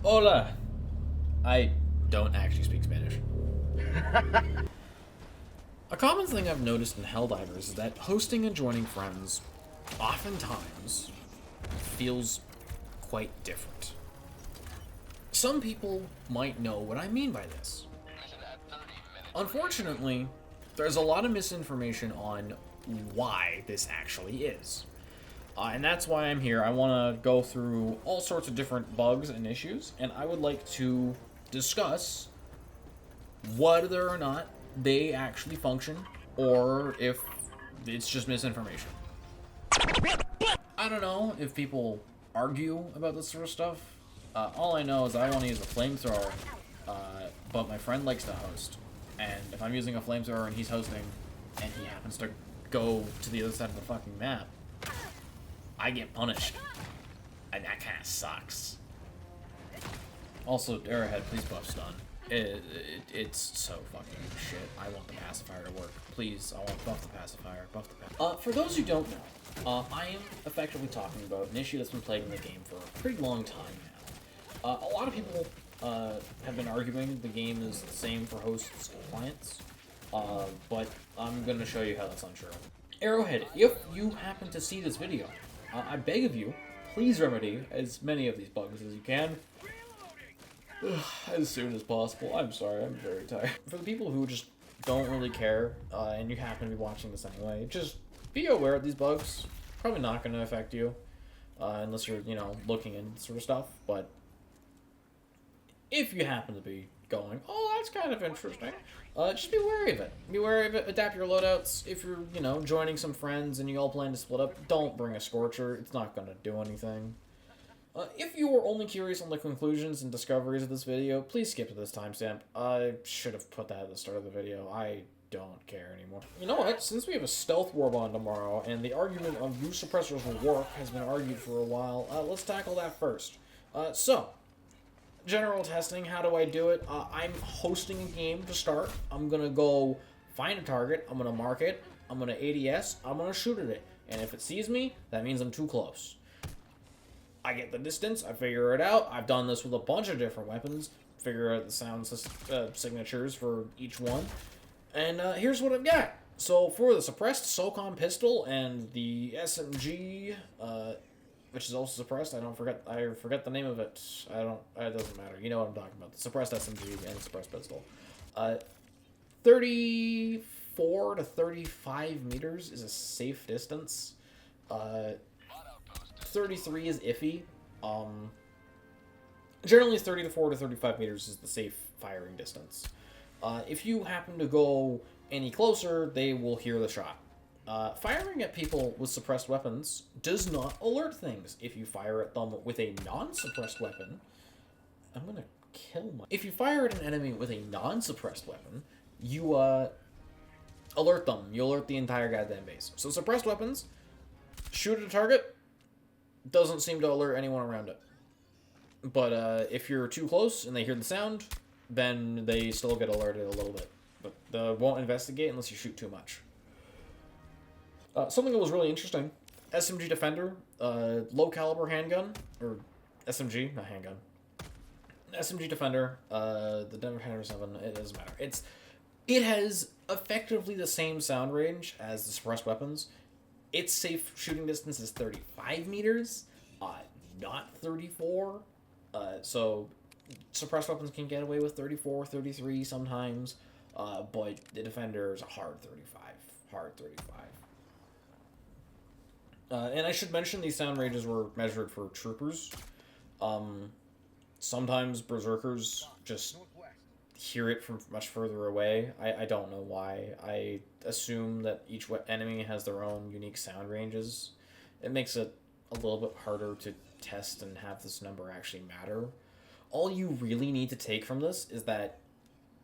Hola. I don't actually speak Spanish. A common thing I've noticed in Helldivers is that hosting and joining friends oftentimes feels quite different. Some people might know what I mean by this. Unfortunately, there's a lot of misinformation on why this actually is. And that's why I'm here. I want to go through all sorts of different bugs and issues, and I would like to discuss whether or not they actually function, or if it's just misinformation. I don't know if people argue about this sort of stuff. All I know is I want to use a flamethrower, but my friend likes to host. And if I'm using a flamethrower and he's hosting, and he happens to go to the other side of the fucking map, I get punished. And that kind of sucks. Also, Arrowhead, please buff stun. It's so fucking shit. I want the pacifier to work. Please, I want buff the pacifier. Buff the pacifier. For those who don't know, I am effectively talking about an issue that's been plaguing the game for a pretty long time now. A lot of people have been arguing the game is the same for hosts and clients, but I'm going to show you how that's untrue. Arrowhead, if you happen to see this video, I beg of you, please remedy as many of these bugs as you can. As soon as possible. I'm sorry, I'm very tired. For the people who just don't really care, and you happen to be watching this anyway, just be aware of these bugs. Probably not going to affect you, unless you're, looking into sort of stuff, but if you happen to be going, oh, that's kind of interesting, just be wary of it. Be wary of it, adapt your loadouts. If you're, joining some friends and you all plan to split up, don't bring a Scorcher. It's not going to do anything. If you were only curious on the conclusions and discoveries of this video, please skip to this timestamp. I should have put that at the start of the video. I don't care anymore. You know what? Since we have a stealth warbond tomorrow, and the argument of use suppressors will work has been argued for a while, let's tackle that first. General testing, how do I do it? I'm hosting a game to start. I'm gonna go find a target, I'm gonna mark it, I'm gonna ADS, I'm gonna shoot at it. And if it sees me, that means I'm too close. I get the distance, I figure it out. I've done this with a bunch of different weapons, figure out the sound signatures for each one. And here's what I've got. So for the suppressed SOCOM pistol and the SMG, which is also suppressed, I forget the name of it. It doesn't matter. You know what I'm talking about. The suppressed SMG and the suppressed pistol. 34 to 35 meters is a safe distance. 33 is iffy. Generally 34 to 35 meters is the safe firing distance. If you happen to go any closer, they will hear the shot. Firing at people with suppressed weapons does not alert things. If you fire at them with a non-suppressed weapon, I'm gonna kill my... If you fire at an enemy with a non-suppressed weapon, you alert them. You alert the entire goddamn base. So suppressed weapons, shoot at a target, doesn't seem to alert anyone around it. But if you're too close and they hear the sound, then they still get alerted a little bit. But they won't investigate unless you shoot too much. Something that was really interesting, SMG Defender, low caliber handgun, or SMG, not handgun. SMG Defender, the Denver 1007, it doesn't matter. It has effectively the same sound range as the suppressed weapons. Its safe shooting distance is 35 meters, not 34. So suppressed weapons can get away with 34, 33 sometimes, but the Defender is a hard 35. Hard 35. And I should mention these sound ranges were measured for troopers. Sometimes berserkers just hear it from much further away. I don't know why. I assume that each enemy has their own unique sound ranges. It makes it a little bit harder to test and have this number actually matter. All you really need to take from this is that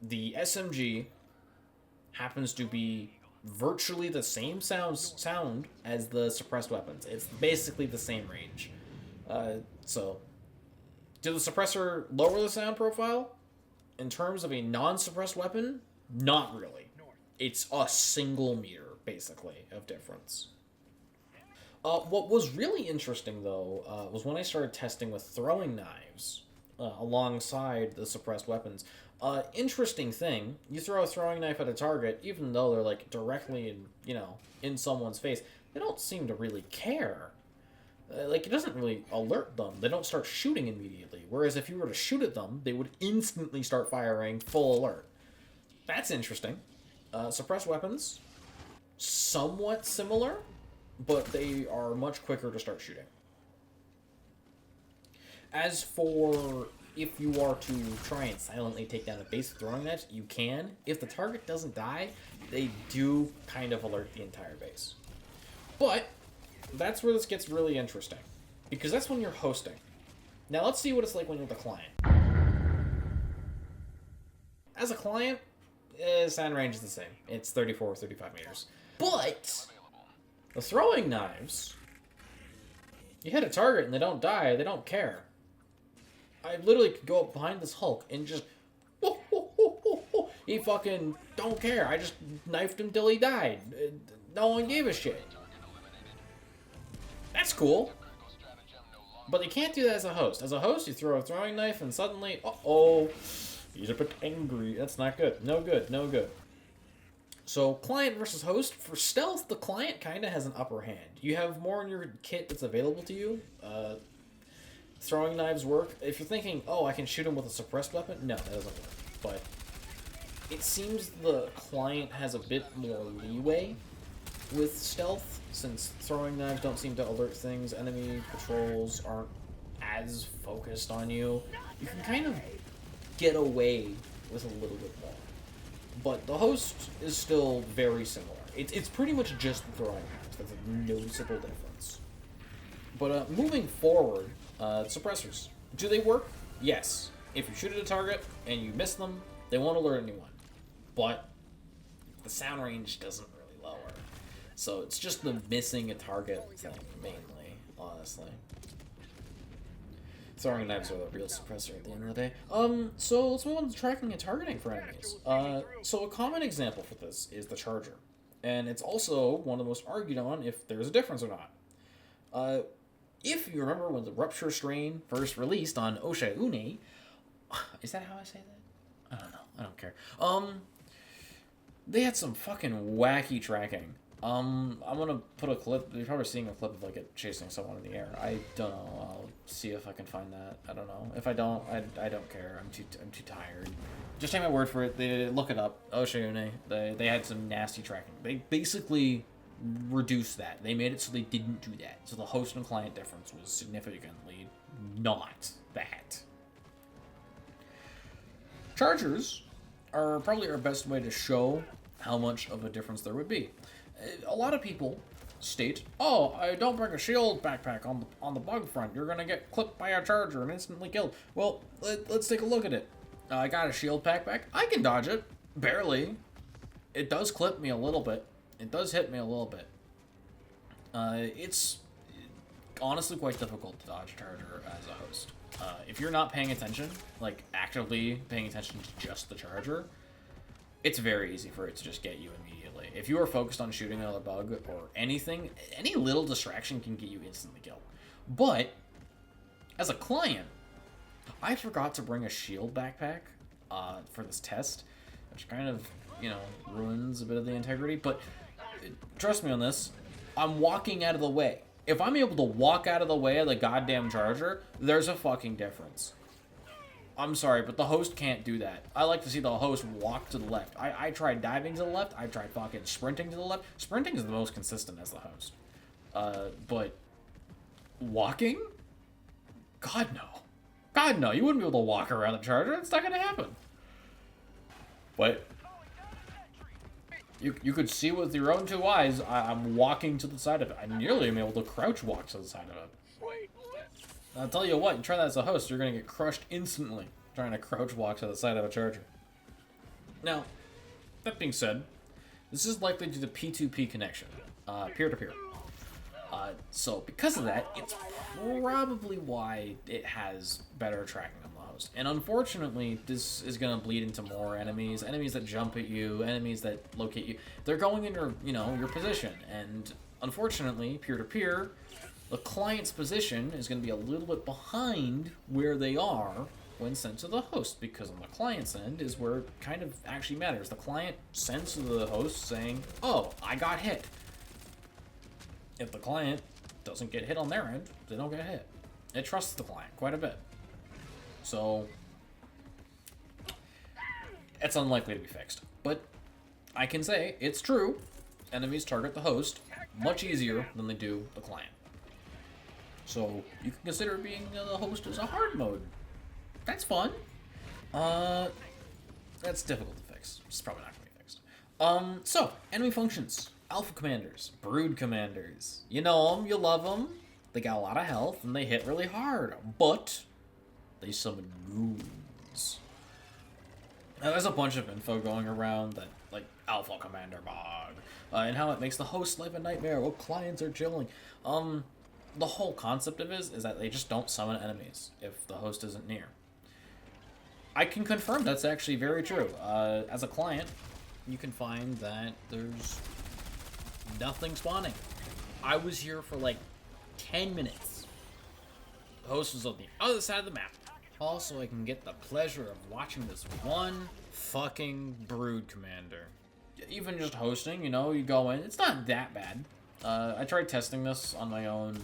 the SMG happens to be virtually the same sound as the suppressed weapons. It's basically the same range. So, did the suppressor lower the sound profile? In terms of a non-suppressed weapon, not really. It's a single meter, basically, of difference. What was really interesting, though, was when I started testing with throwing knives alongside the suppressed weapons. Interesting thing, you throw a throwing knife at a target, even though they're like directly in someone's face, they don't seem to really care. Like, it doesn't really alert them. They don't start shooting immediately. Whereas if you were to shoot at them, they would instantly start firing full alert. That's interesting. Suppressed weapons, somewhat similar, but they are much quicker to start shooting. As for if you are to try and silently take down a base with throwing knives, you can. If the target doesn't die, they do kind of alert the entire base. But that's where this gets really interesting, because that's when you're hosting. Now let's see what it's like when you're the client. As a client, sound range is the same. It's 34 or 35 meters. But the throwing knives, you hit a target and they don't die, they don't care. I literally could go up behind this Hulk and just, he fucking don't care. I just knifed him till he died. No one gave a shit. That's cool. But you can't do that as a host. As a host, you throw a throwing knife and suddenly, he's a bit angry. That's not good. No good. No good. So, client versus host. For stealth, the client kind of has an upper hand. You have more in your kit that's available to you. Throwing knives work. If you're thinking, I can shoot him with a suppressed weapon, no, that doesn't work. But it seems the client has a bit more leeway with stealth, since throwing knives don't seem to alert things. Enemy patrols aren't as focused on you. You can kind of get away with a little bit more. But the host is still very similar. It's pretty much just the throwing knives. That's a noticeable difference. But moving forward, suppressors. Do they work? Yes. If you shoot at a target and you miss them, they won't alert anyone. But the sound range doesn't really lower. So it's just the missing a target thing, mainly, honestly. Throwing knives are the real suppressor at the end of the day. So let's move on to tracking and targeting for enemies. So a common example for this is the charger. And it's also one of the most argued on if there's a difference or not. If you remember when the Rupture strain first released on Osha Une, is that how I say that? I don't know. I don't care. They had some fucking wacky tracking. I'm gonna put a clip. You're probably seeing a clip of like it chasing someone in the air. I don't know. I'll see if I can find that. I don't know. If I don't, I don't care. I'm too tired. Just take my word for it. They look it up. Osha Une. They had some nasty tracking. They basically reduced that. They made it so they didn't do that. So the host and client difference was significantly not that. Chargers are probably our best way to show how much of a difference there would be. A lot of people state, I don't bring a shield backpack on the bug front. You're gonna get clipped by a charger and instantly killed. Well, let's take a look at it. I got a shield backpack. I can dodge it. Barely. It does clip me a little bit. It does hit me a little bit. It's honestly quite difficult to dodge a charger as a host. If you're not paying attention, like actively paying attention to just the charger, it's very easy for it to just get you immediately. If you are focused on shooting another bug or anything, any little distraction can get you instantly killed. But as a client, I forgot to bring a shield backpack for this test, which kind of, ruins a bit of the integrity. But trust me on this, I'm walking out of the way. If I'm able to walk out of the way of the goddamn charger, there's a fucking difference. I'm sorry, but the host can't do that. I like to see the host walk to the left. I tried diving to the left. I tried fucking sprinting to the left. Sprinting is the most consistent as the host. But walking? God, no. God, no. You wouldn't be able to walk around the charger. It's not going to happen. But you could see with your own two eyes, I'm walking to the side of it. I nearly am able to crouch walk to the side of it. I'll tell you what, you try that as a host, you're going to get crushed instantly trying to crouch walk to the side of a charger. Now, that being said, this is likely due to P2P connection, peer-to-peer. So because of that, it's probably why it has better tracking on the host. And unfortunately, this is going to bleed into more enemies that jump at you, enemies that locate you. They're going in your position, and unfortunately, peer-to-peer, the client's position is going to be a little bit behind where they are when sent to the host, because on the client's end is where it kind of actually matters. The client sends to the host saying, oh, I got hit. If the client doesn't get hit on their end, they don't get hit. It trusts the client quite a bit. So it's unlikely to be fixed. But I can say it's true. Enemies target the host much easier than they do the client. So you can consider being the host as a hard mode. That's fun. That's difficult to fix. It's probably not going to be fixed. So, enemy functions. Alpha commanders. Brood commanders. You know them, you love them. They got a lot of health, and they hit really hard. But they summon goons. Now, there's a bunch of info going around that, like, Alpha Commander Bog, and how it makes the host life a nightmare while clients are chilling. The whole concept of it is that they just don't summon enemies if the host isn't near. I can confirm that's actually very true. As a client, you can find that there's nothing spawning. I was here for like 10 minutes. The host was on the other side of the map. Also, I can get the pleasure of watching this one fucking brood commander. Even just hosting, you know, you go in, it's not that bad. I tried testing this on my own,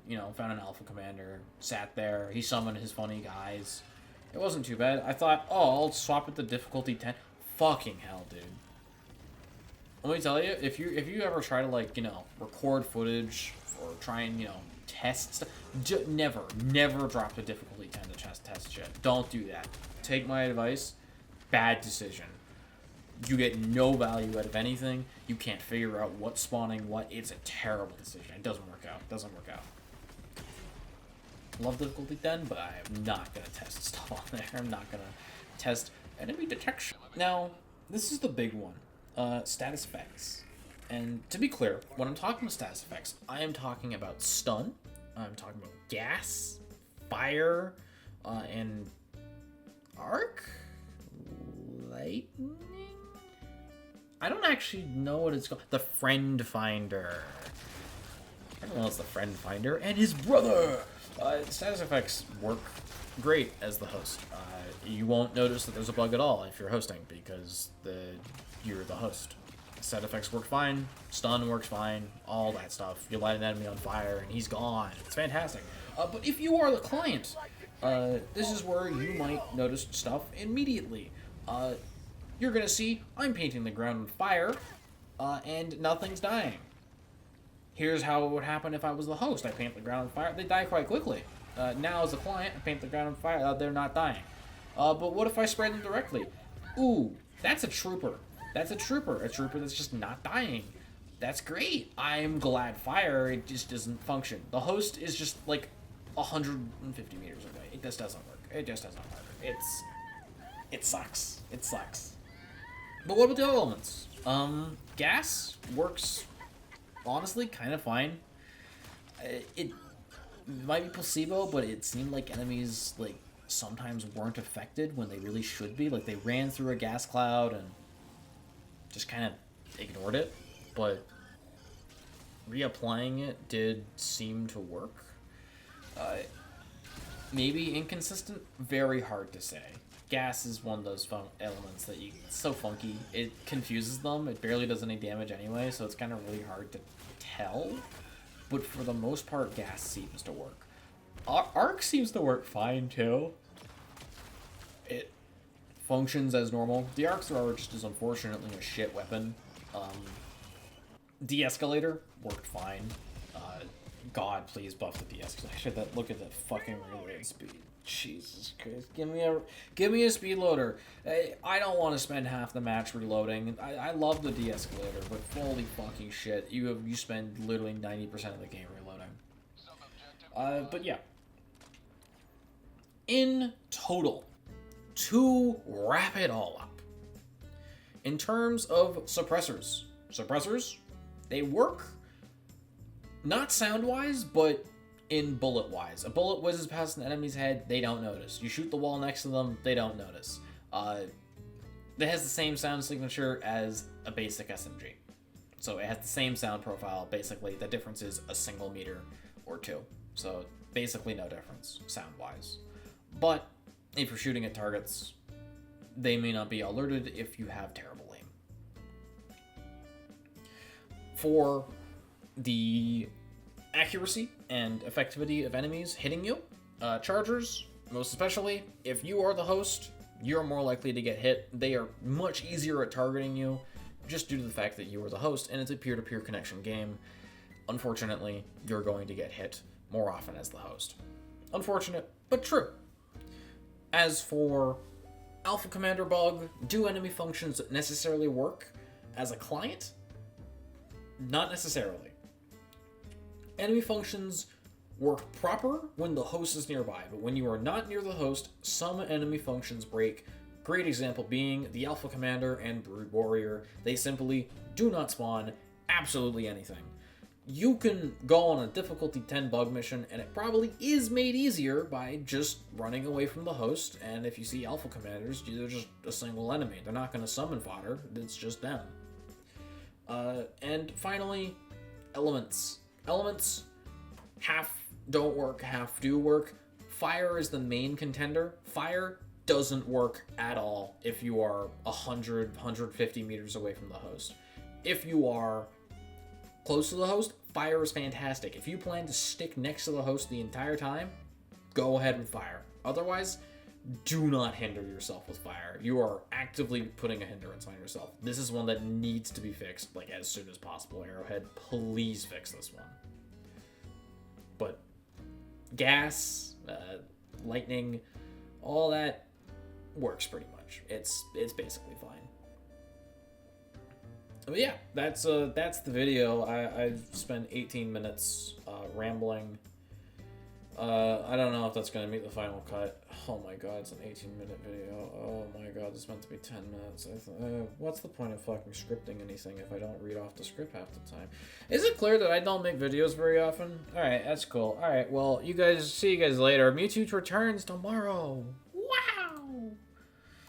you know, found an alpha commander, sat there, he summoned his funny guys. It wasn't too bad. I thought, oh, I'll swap it to difficulty 10. Fucking hell, dude. Let me tell you, if you ever try to, like, you know, record footage or try and, you know, test stuff, never drop to difficulty 10 to test shit. Don't do that. Take my advice. Bad decision. You get no value out of anything. You can't figure out what's spawning what. It's a terrible decision. It doesn't work out. It doesn't work out. Love difficulty 10, but I am not going to test stuff on there. I'm not going to test enemy detection. Now, this is the big one. Status effects. And to be clear, when I'm talking about status effects, I am talking about stun. I'm talking about gas, fire, and arc? Lightning? I don't actually know what it's called. The Friend Finder. Everyone knows the Friend Finder and his brother. Status effects work great as the host. You won't notice that there's a bug at all if you're hosting because you're the host. Status effects work fine. Stun works fine. All that stuff. You light an enemy on fire and he's gone. It's fantastic. But if you are the client, this is where you might notice stuff immediately. You're gonna see I'm painting the ground on fire, and nothing's dying. Here's how it would happen if I was the host. I paint the ground on fire. They die quite quickly. Now as a client, I paint the ground on fire. They're not dying. But what if I spray them directly? Ooh, that's a trooper. That's a trooper. A trooper that's just not dying. That's great. I'm glad fire, it just doesn't function. The host is just like 150 meters away. It just doesn't work. It just doesn't work. It sucks. It sucks. But what about the other elements? Gas works, honestly, kind of fine. It might be placebo, but it seemed like enemies, like, sometimes weren't affected when they really should be. Like, they ran through a gas cloud and just kind of ignored it. But reapplying it did seem to work. Maybe inconsistent? Very hard to say. Gas is one of those elements that it's so funky. It confuses them. It barely does any damage anyway, so it's kind of really hard to tell. But for the most part, gas seems to work. Arc seems to work fine, too. It functions as normal. The arc thrower just is unfortunately a shit weapon. De-escalator worked fine. God, please buff the de-escalator. Look at that fucking reload speed. Jesus Christ. Give me a speed loader. I don't want to spend half the match reloading. I love the de-escalator, but holy fucking shit. You spend literally 90% of the game reloading. But yeah. In total, to wrap it all up, in terms of suppressors, they work not sound-wise, but in bullet-wise. A bullet whizzes past an enemy's head, they don't notice. You shoot the wall next to them, they don't notice. It has the same sound signature as a basic SMG. So it has the same sound profile, basically. The difference is a single meter or two. So basically no difference, sound-wise. But if you're shooting at targets, they may not be alerted if you have terrible aim. For the accuracy and effectivity of enemies hitting you, chargers, most especially, if you are the host, you're more likely to get hit. They are much easier at targeting you, just due to the fact that you are the host, and it's a peer-to-peer connection game. Unfortunately, you're going to get hit more often as the host. Unfortunate, but true. As for Alpha Commander bug, do enemy functions necessarily work as a client? Not necessarily. Enemy functions work proper when the host is nearby, but when you are not near the host, some enemy functions break. Great example being the Alpha Commander and Brood Warrior. They simply do not spawn absolutely anything. You can go on a difficulty 10 bug mission, and it probably is made easier by just running away from the host, and if you see Alpha Commanders, they're just a single enemy. They're not going to summon fodder, it's just them. And finally, elements. Elements, half don't work, half do work. Fire is the main contender. Fire doesn't work at all if you are 100, 150 meters away from the host. If you are close to the host, fire is fantastic. If you plan to stick next to the host the entire time, go ahead with fire. Otherwise, do not hinder yourself with fire. You are actively putting a hindrance on yourself. This is one that needs to be fixed, like, as soon as possible. Arrowhead, please fix this one. But gas, lightning, all that works pretty much. It's basically fine. But yeah, that's the video. I've spent 18 minutes rambling. I don't know if that's going to meet the final cut. Oh my god, it's an 18-minute video. Oh my god, it's meant to be 10 minutes. What's the point of fucking scripting anything if I don't read off the script half the time? Is it clear that I don't make videos very often? Alright, that's cool. Alright, well, see you guys later. Mewtwo returns tomorrow.